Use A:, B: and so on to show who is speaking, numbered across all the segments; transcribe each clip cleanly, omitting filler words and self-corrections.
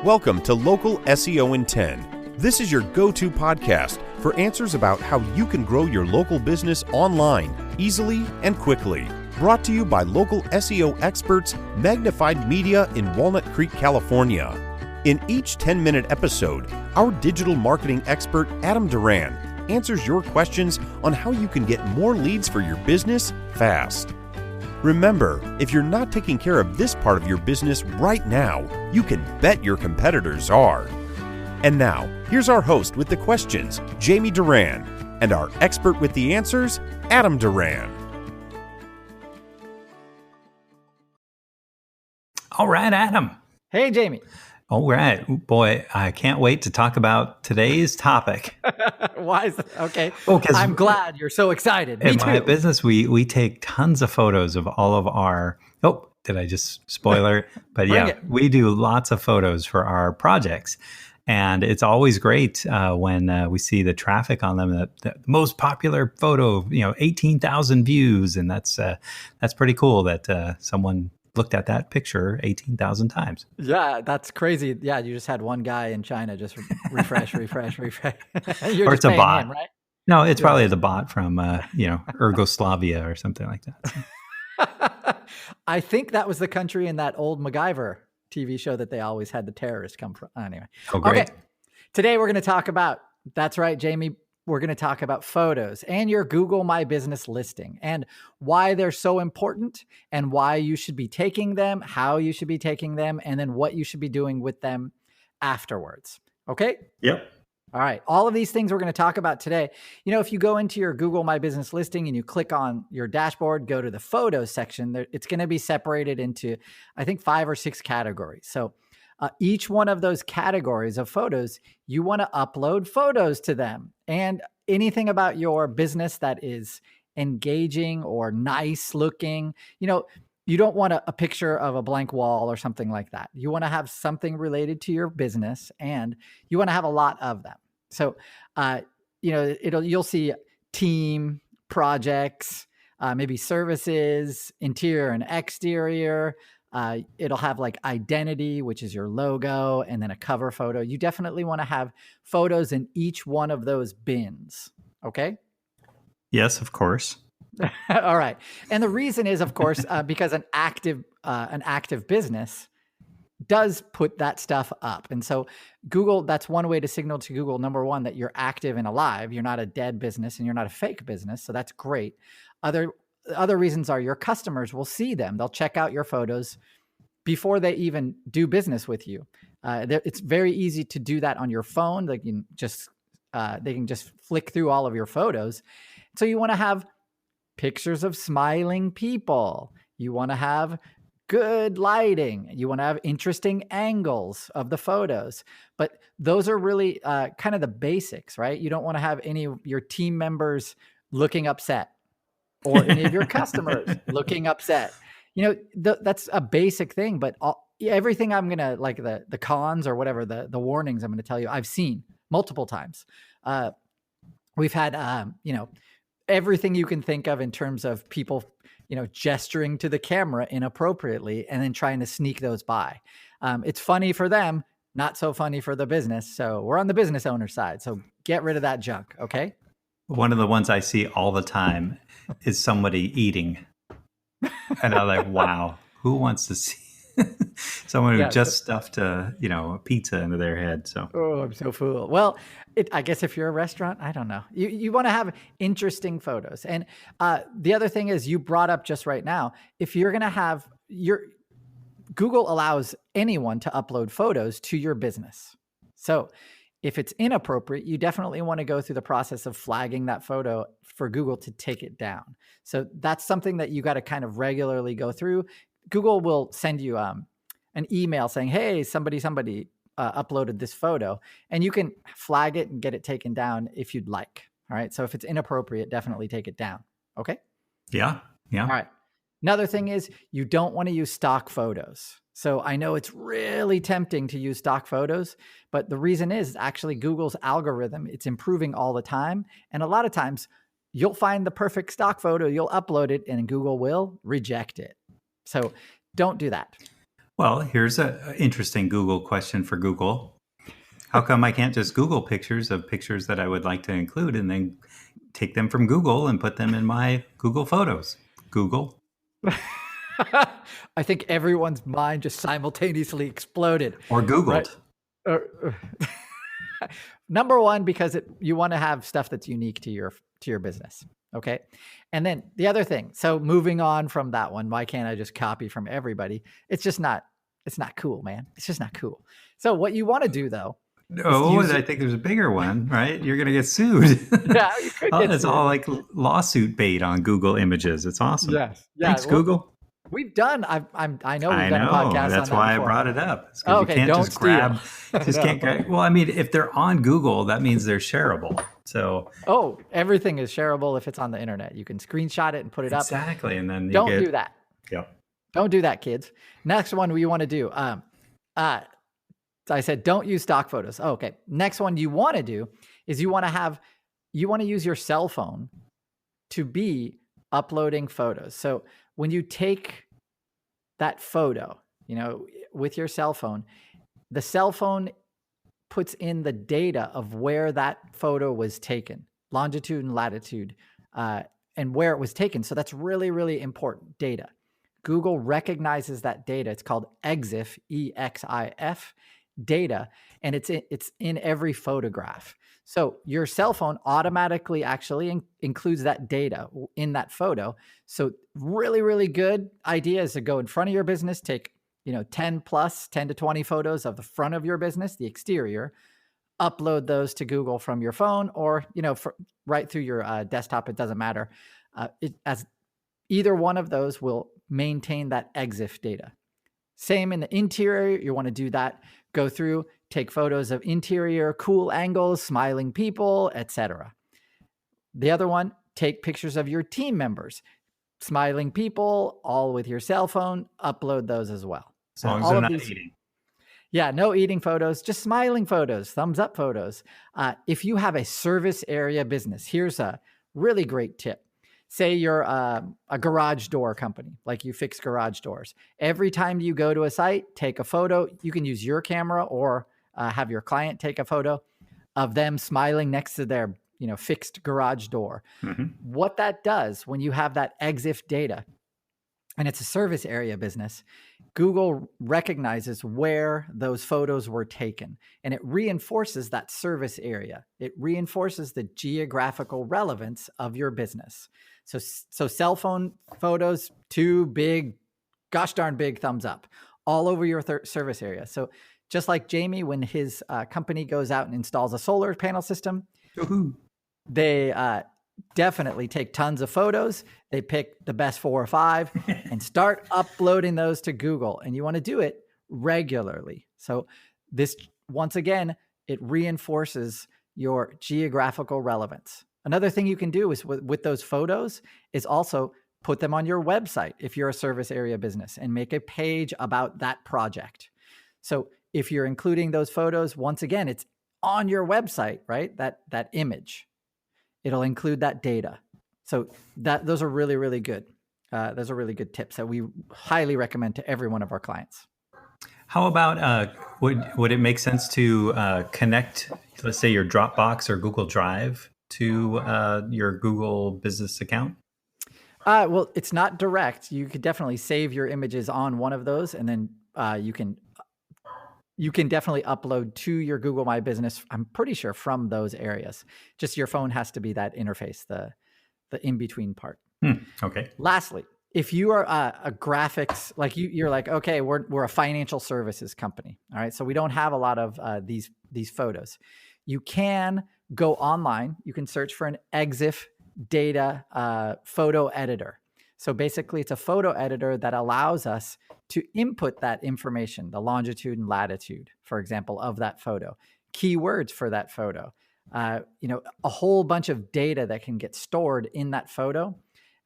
A: Welcome to Local SEO in 10. This is your go-to podcast for answers about how you can grow your local business online easily and quickly. Brought to you by local SEO experts, Magnified Media in Walnut Creek, California. In each 10-minute episode, our digital marketing expert, Adam Duran, answers your questions on how you can get more leads for your business fast. Remember, if you're not taking care of this part of your business right now, you can bet your competitors are. And now, here's our host with the questions, Jamie Duran, and our expert with the answers, Adam Duran.
B: All right, Adam.
C: Hey, Jamie.
B: All right. Boy, I can't wait to talk about today's topic.
C: Why is that? Okay.
B: Oh,
C: I'm glad you're so excited.
B: In my business, we take tons of photos of all of our... Oh, did I just spoiler? But yeah, we do lots of photos for our projects. And it's always great when we see the traffic on them. The most popular photo, 18,000 views. And that's pretty cool that someone looked at that picture 18,000 times.
C: Yeah, that's crazy. Yeah, you just had one guy in China just refresh. You're
B: Or
C: just
B: it's a
C: paying
B: bot.
C: him, right?
B: No, it's probably the bot from, Ergoslavia or something like that.
C: I think that was the country in that old MacGyver TV show that they always had the terrorists come from. Anyway.
B: Oh, great.
C: Okay. Today we're going to talk about, that's right, Jamie, we're going to talk about photos and your Google My Business listing and why they're so important and why you should be taking them, how you should be taking them, and then what you should be doing with them afterwards. Okay?
B: Yep.
C: All right. All of these things we're going to talk about today. If you go into your Google My Business listing and you click on your dashboard, go to the photos section, it's going to be separated into, I think, 5 or 6 categories. So each one of those categories of photos, you want to upload photos to them. And anything about your business that is engaging or nice looking, you don't want a picture of a blank wall or something like that. You want to have something related to your business and you want to have a lot of them. So, you'll see team, projects, maybe services, interior and exterior. It'll have like identity, which is your logo, and then a cover photo. You definitely want to have photos in each one of those bins. Okay?
B: Yes, of course.
C: All right. And the reason is, of course, because an active business does put that stuff up. And so Google, that's one way to signal to Google, number one, that you're active and alive. You're not a dead business and you're not a fake business. So that's great. Other reasons are your customers will see them. They'll check out your photos before they even do business with you. It's very easy to do that on your phone. They can just flick through all of your photos. So you want to have pictures of smiling people. You want to have good lighting. You want to have interesting angles of the photos. But those are really kind of the basics, right? You don't want to have any of your team members looking upset or any of your customers looking upset. That's a basic thing, but everything I'm going to, like the cons or whatever, the warnings I'm going to tell you, I've seen multiple times. We've had, everything you can think of in terms of people, gesturing to the camera inappropriately and then trying to sneak those by. It's funny for them, not so funny for the business. So we're on the business owner side. So get rid of that junk. Okay.
B: One of the ones I see all the time is somebody eating. And I'm like, wow, who wants to see someone who just stuffed a pizza into their head? So,
C: oh, I'm so full. Well, I guess if you're a restaurant, I don't know. You want to have interesting photos. And the other thing is, you brought up just right now, if you're going to have Google allows anyone to upload photos to your business. So if it's inappropriate, you definitely want to go through the process of flagging that photo for Google to take it down. So that's something that you got to kind of regularly go through. Google will send you an email saying, hey, somebody uploaded this photo, and you can flag it and get it taken down if you'd like. All right. So if it's inappropriate, definitely take it down. Okay.
B: Yeah.
C: All right. Another thing is, you don't want to use stock photos. So I know it's really tempting to use stock photos, but the reason is actually Google's algorithm, it's improving all the time. And a lot of times you'll find the perfect stock photo, you'll upload it, and Google will reject it. So don't do that.
B: Well, here's an interesting Google question for Google. How come I can't just Google pictures of pictures that I would like to include and then take them from Google and put them in my Google Photos? Google.
C: I think everyone's mind just simultaneously exploded.
B: Or Googled.
C: Right? Number one, because you want to have stuff that's unique to your business. Okay. And then the other thing, so moving on from that one, why can't I just copy from everybody? It's not cool, man. It's just not cool. So what you want to do though.
B: Oh, I think there's a bigger one, right? You're going to get sued.
C: Yeah, you could get
B: it's
C: sued.
B: all like lawsuit bait on Google Images. It's awesome.
C: Yes. Yeah.
B: Thanks, Google.
C: We've done. I know we've done a podcast.
B: That's
C: on
B: why
C: before.
B: I brought it up.
C: Oh, okay,
B: you can't
C: don't
B: just grab. Just can't. Well, I mean, if they're on Google, that means they're shareable. So.
C: Oh, everything is shareable if it's on the internet. You can screenshot it and put it up.
B: Exactly, and then
C: don't do that.
B: Yep.
C: Don't do that, kids. Next one we want to do. I said don't use stock photos. Oh, okay. Next one you want to do is you want to use your cell phone to be uploading photos. So when you take that photo, with your cell phone, the cell phone puts in the data of where that photo was taken, longitude and latitude, and where it was taken. So that's really, really important data. Google recognizes that data. It's called EXIF, EXIF data, and it's in every photograph. So your cell phone automatically actually includes that data in that photo. So really, really good idea is to go in front of your business, take 10 to 20 photos of the front of your business, the exterior, upload those to Google from your phone or right through your desktop. It doesn't matter. As either one of those will maintain that EXIF data. Same in the interior. You want to do that. Go through, take photos of interior, cool angles, smiling people, etc. The other one, take pictures of your team members, smiling people, all with your cell phone. Upload those as well.
B: As long as they're not eating.
C: Yeah, no eating photos, just smiling photos, thumbs up photos. If you have a service area business, here's a really great tip. Say you're a garage door company, like you fix garage doors. Every time you go to a site, take a photo. You can use your camera or have your client take a photo of them smiling next to their fixed garage door. Mm-hmm. What that does when you have that EXIF data, and it's a service area business, Google recognizes where those photos were taken, and it reinforces that service area. It reinforces the geographical relevance of your business. So cell phone photos, 2 big, gosh darn big thumbs up all over your service area. So just like Jamie, when his company goes out and installs a solar panel system, they definitely take tons of photos. They pick the best 4 or 5 and start uploading those to Google. And you want to do it regularly. So this, once again, it reinforces your geographical relevance. Another thing you can do is with those photos is also put them on your website if you're a service area business and make a page about that project. So if you're including those photos, once again, it's on your website, right? That image. It'll include that data. So those are really, really good. Those are really good tips that we highly recommend to every one of our clients.
B: How about would it make sense to connect, let's say, your Dropbox or Google Drive to your Google business account?
C: Well, it's not direct. You could definitely save your images on one of those, and then you can definitely upload to your Google My Business, I'm pretty sure, from those areas. Just your phone has to be that interface, the in-between part.
B: Okay.
C: Lastly, if you are a graphics, like you're like, okay, we're a financial services company. All right. So we don't have a lot of these photos. You can go online. You can search for an EXIF data photo editor. So basically it's a photo editor that allows us to input that information, the longitude and latitude, for example, of that photo, keywords for that photo, a whole bunch of data that can get stored in that photo.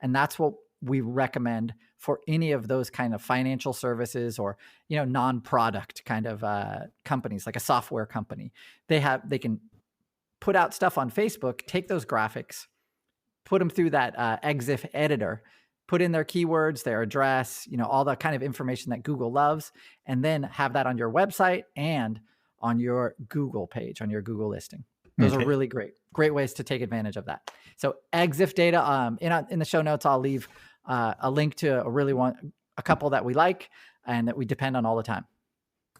C: And that's what we recommend for any of those kind of financial services or, non-product kind of companies, like a software company. They can put out stuff on Facebook, take those graphics, put them through that EXIF editor, put in their keywords, their address, all the kind of information that Google loves, and then have that on your website and on your Google page, on your Google listing. Those are really great ways to take advantage of that. So EXIF data, in the show notes, I'll leave a link to a couple that we like and that we depend on all the time.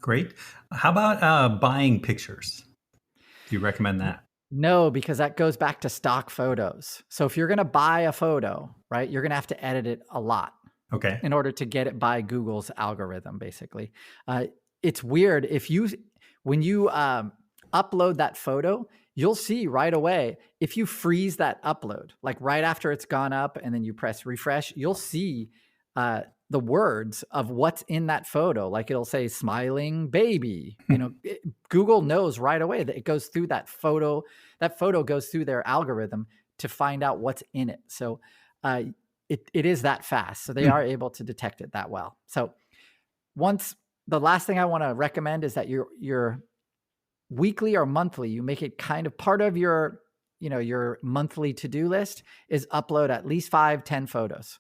B: Great. How about buying pictures? Do you recommend that?
C: No, because that goes back to stock photos. So if you're going to buy a photo, right, you're going to have to edit it a lot.
B: Okay.
C: In order to get it by Google's algorithm, basically. It's weird. When you upload that photo, you'll see right away, if you freeze that upload, like right after it's gone up and then you press refresh, you'll see the words of what's in that photo. Like it'll say smiling baby. Google knows right away that it goes through that photo. That photo goes through their algorithm to find out what's in it. So it is that fast. So they are able to detect it that well. So the last thing I want to recommend is that your weekly or monthly, you make it kind of part of your monthly to-do list is upload at least 5-10 photos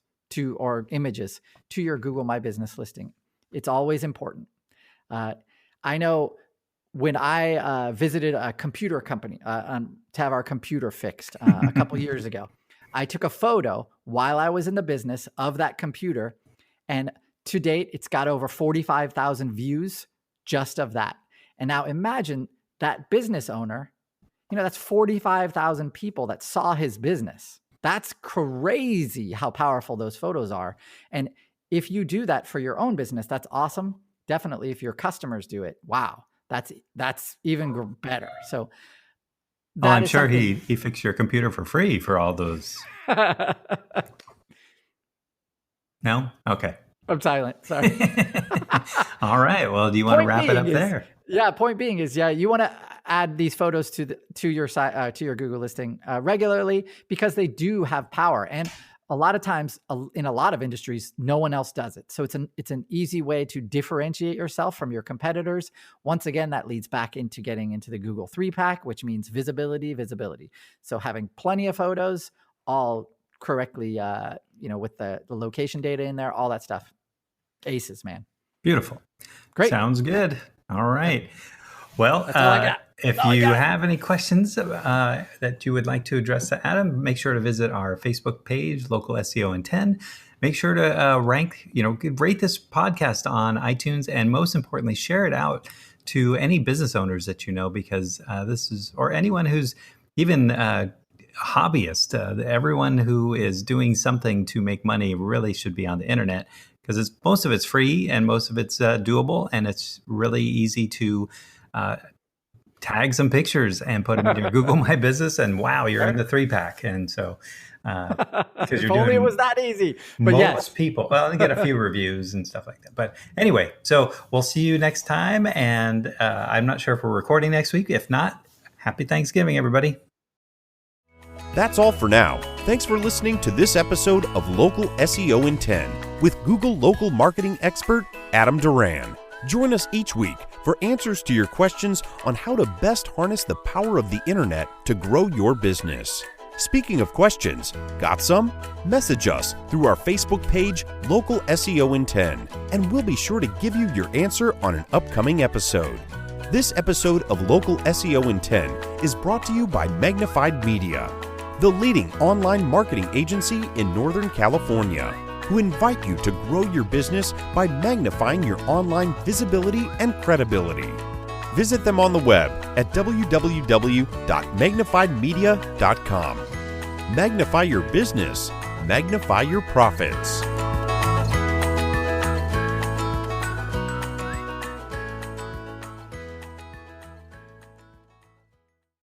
C: or images to your Google My Business listing. It's always important. I know when I visited a computer company to have our computer fixed a couple years ago, I took a photo while I was in the business of that computer, and to date, it's got over 45,000 views just of that. And now imagine that business owner, that's 45,000 people that saw his business. That's crazy how powerful those photos are. And if you do that for your own business, that's awesome. Definitely if your customers do it, wow, that's even better. So
B: I'm sure he fixed your computer for free for all those. No? Okay.
C: I'm silent. Sorry.
B: All right. Well, do you want to wrap it up there?
C: Yeah. Point being is, you want to add these photos to your site, to your Google listing regularly, because they do have power. And a lot of times in a lot of industries, no one else does it. So it's an easy way to differentiate yourself from your competitors. Once again, that leads back into getting into the Google 3-pack, which means visibility. So having plenty of photos, all correctly, with the location data in there, all that stuff. Aces, man.
B: Beautiful.
C: Great.
B: Sounds good. All right. Well,
C: that's all I got.
B: If you have any questions that you would like to address to Adam, make sure to visit our Facebook page, Local SEO in 10. Make sure to rate this podcast on iTunes, and most importantly, share it out to any business owners that you know, because or anyone who's even hobbyist. Everyone who is doing something to make money really should be on the internet, because most of it's free and most of it's doable, and it's really easy to tag some pictures and put them in your Google My Business, and wow, you're in the 3-pack. And so,
C: if only it was that easy. But
B: most people, they get a few reviews and stuff like that. But anyway, so we'll see you next time. And I'm not sure if we're recording next week. If not, happy Thanksgiving, everybody.
A: That's all for now. Thanks for listening to this episode of Local SEO in 10 with Google local marketing expert Adam Duran. Join us each week for answers to your questions on how to best harness the power of the internet to grow your business. Speaking of questions, got some? Message us through our Facebook page, Local SEO in 10, and we'll be sure to give you your answer on an upcoming episode. This episode of Local SEO in 10 is brought to you by Magnified Media, the leading online marketing agency in Northern California, who invite you to grow your business by magnifying your online visibility and credibility. Visit them on the web at www.magnifiedmedia.com. Magnify your business, magnify your profits.